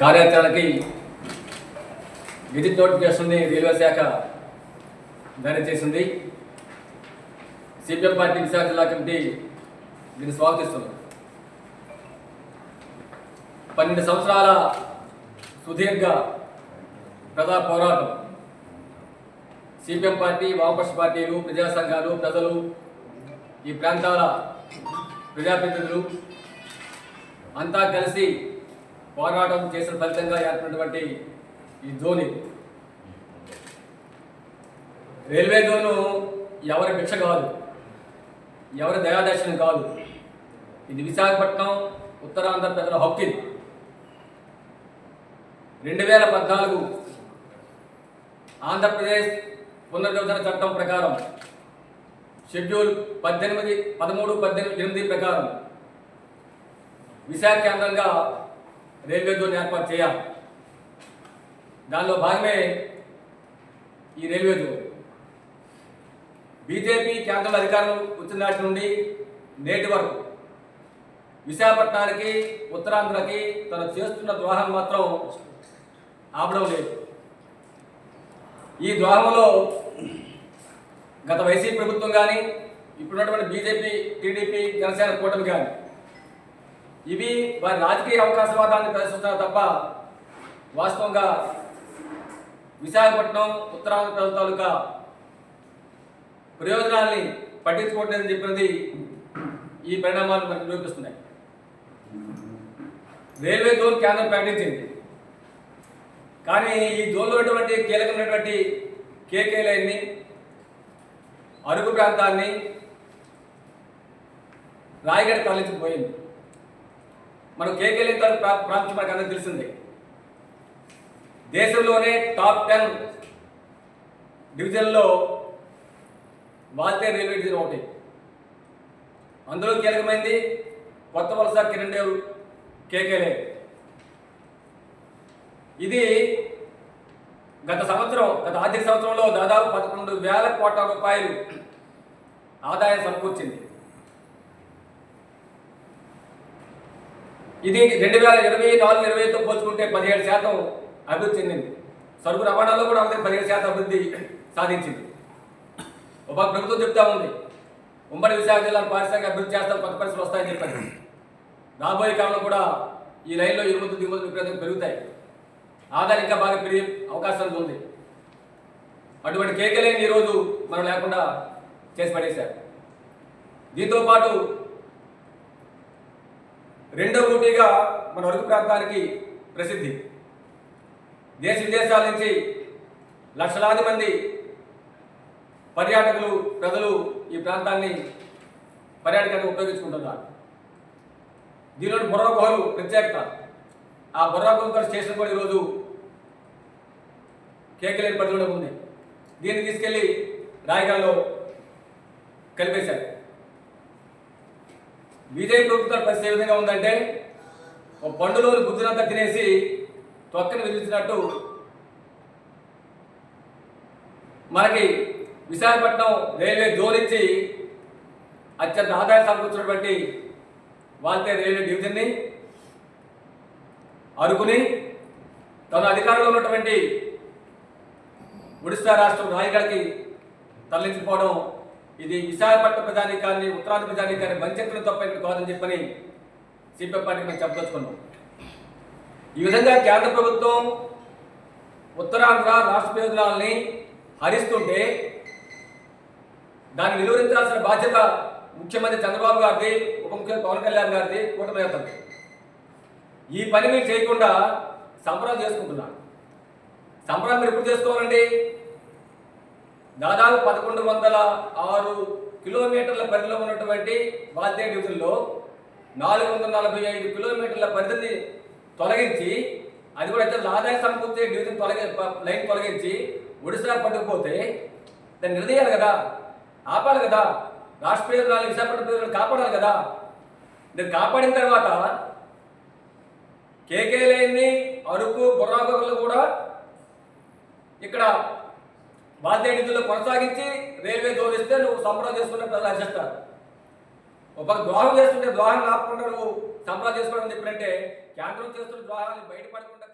కార్యాచరణకి gazette నోటిఫికేషన్ని railway శాఖ జారీ చేసింది. సిపిఎం పార్టీ విశాఖ జిల్లా కమిటీ దీన్ని స్వాగతిస్తుంది. 12 సంవత్సరాల సుదీర్ఘ ప్రజా పోరాటం సిపిఎం పార్టీ, వామపక్ష పార్టీలు, ప్రజా సంఘాలు, ప్రజలు, ఈ ప్రాంతాల ప్రజాప్రతినిధులు అంతా కలిసి పోరాటం చేసిన ఫలితంగా ఏర్పడినటువంటి ఈ జోన్, రైల్వే జోను ఎవరి భిక్ష కాదు, ఎవరి దయాదర్శనం కాదు. ఇది విశాఖపట్నం ఉత్తరాంధ్ర ప్రజల హక్కు. 2014 ఆంధ్రప్రదేశ్ పునర్విభజన చట్టం ప్రకారం షెడ్యూల్ 13, 8 ప్రకారం విశాఖ కేంద్రంగా రైల్వే జోన్ ఏర్పాటు చేయాలి. దానిలో భాగమే ఈ రైల్వే జోన్. బీజేపీ కేంద్రంలో అధికారం వచ్చిన నాటి నుండి నేటి వరకు విశాఖపట్నానికి, ఉత్తరాంధ్రకి తను చేస్తున్న ద్రోహం మాత్రం ఆపడం లేదు. ఈ ద్రోహంలో గత వైసీపీ ప్రభుత్వం కానీ, ఇప్పుడున్నటువంటి బీజేపీ, టీడీపీ, జనసేన కూటమి కానీ ఇవి వారి రాజకీయ అవకాశవాదాన్ని ప్రదర్శిస్తున్నారు తప్ప వాస్తవంగా విశాఖపట్నం, ఉత్తరాంధ్ర ప్రజల తాలూకా ప్రయోజనాల్ని పట్టించుకోవట్లేదని చెప్పినది ఈ పరిణామాలు మనకు నిరూపిస్తున్నాయి. రైల్వే జోన్ కేంద్రం ప్రకటించింది, కానీ ఈ జోన్లో ఉన్నటువంటి కీలకమైనటువంటి కేకే లైన్ని, అరకు ప్రాంతాన్ని రాయగడ తరలించిపోయింది. మనం కేకే లైన్ ప్రాంతం మనకు అందరికీ తెలిసిందే. దేశంలోనే టాప్ 10 డివిజన్లో వాల్తేరు రైల్వే డివిజన్ ఒకటి. అందులో కీలకమైంది కొత్త వలస కిరణ్ కేకే లైన్. ఇది గత ఆర్థిక సంవత్సరంలో దాదాపు 11,000 కోట్ల రూపాయలు ఆదాయం సమకూర్చింది. ఇది 2024-25తో పోల్చుకుంటే 17% అభివృద్ధి చెందింది. సరుకు రవాణాలో కూడా 17% అభివృద్ధి సాధించింది. ఒక ప్రభుత్వం చెప్తా ఉంది, ఉమ్మడి విశాఖ జిల్లాను పారిశ్రామిక అభివృద్ధి చేస్తాం, కొత్త పరిస్థితులు వస్తాయని చెప్పారు. రాబోయే కాలంలో కూడా ఈ లైన్లో ఎగుమతులు దిగుమతులు విపరీతంగా పెరుగుతాయి. ఆదాయం ఇంకా బాగా పెరిగే అవకాశం ఉంది. అటువంటి కేకే లైన్ ఈరోజు మనం లేకుండా చేసి పడేశారు. దీంతో పాటు రెండవ ఊటీగా మన అరకు ప్రాంతానికి ప్రసిద్ధి. దేశ విదేశాల నుంచి లక్షలాది మంది పర్యాటకులు, ప్రజలు ఈ ప్రాంతాన్ని పర్యాటకంగా ఉపయోగించుకుంటున్నారు. దీనిలో బొర్రా గుహలు ప్రత్యేకత. ఆ బొర్రా గుహల స్టేషన్ కూడా ఈరోజు కేకే లైన్ పరిధిలో ఉంది. దీన్ని తీసుకెళ్లి రాయగడలో కలిపేశారు. బీజేపీ ప్రభుత్వం పరిస్థితి ఏ విధంగా ఉందంటే, ఒక పండులోని గుజ్జునంతా తినేసి తొక్కని విధించినట్టు మనకి విశాఖపట్నం రైల్వే జోన్ ఇచ్చి అత్యంత ఆదాయం సమకూర్చినటువంటి వాల్తేరు రైల్వే డివిజన్ని, అరకుని తన అధికారంలో ఉన్నటువంటి ఒడిశా రాష్ట్రం రాయగడకి తరలించిపోవడం, ఇది విశాఖపట్నం ప్రజానీకాన్ని, ఉత్తరాంధ్ర ప్రజానీకాన్ని మంచెత్తడం తప్ప ఇక్కడ కాదని చెప్పని సిపిఎం పార్టీకి మేము చెప్పదలుచుకున్నాం. ఈ విధంగా కేంద్ర ప్రభుత్వం ఉత్తరాంధ్ర రాష్ట్ర ప్రయోజనాలని హరిస్తుంటే దాన్ని నిలువరించాల్సిన బాధ్యత ముఖ్యమంత్రి చంద్రబాబు గారిది, ఉప ముఖ్యమంత్రి పవన్ కళ్యాణ్ గారిది, కూటమి నేతలది. ఈ పని మీరు చేయకుండా సంబరాలు చేసుకుంటున్నారు. సంబరాలు మీరు ఎప్పుడు చేసుకోవాలండి? దాదాపు 1106 కిలోమీటర్ల పరిధిలో ఉన్నటువంటి వాల్తేరు డివిజన్లో 445 కిలోమీటర్ల పరిధిని తొలగించి, అది కూడా అయితే ఆదాయ సమకూర్చే డివిజన్ లైన్ తొలగించి ఒడిశా పట్టుకుపోతే దాన్ని నిలదీయాలి కదా, ఆపాలి కదా. రాష్ట్ర ప్రయోజనాలు, విశాఖపట్నం ప్రయోజనాలు కాపాడాలి కదా. నేను కాపాడిన తర్వాత కేకే లైన్ని, అరకు, బొర్రా గుహలు కూడా ఇక్కడ వాల్తేరు డివిజన్లో కొనసాగించి రైల్వే జోన్ ఇస్తే నువ్వు సంబరం చేసుకునే ప్రజలు హర్షిస్తారు. ఒక ద్రోహం చేస్తుంటే ద్రోహం ఆపకుండా నువ్వు సంబరం చేసుకోవడం చెప్పినట్టే కేంద్రం చేస్తున్న ద్రోహాన్ని బయటపడకుండా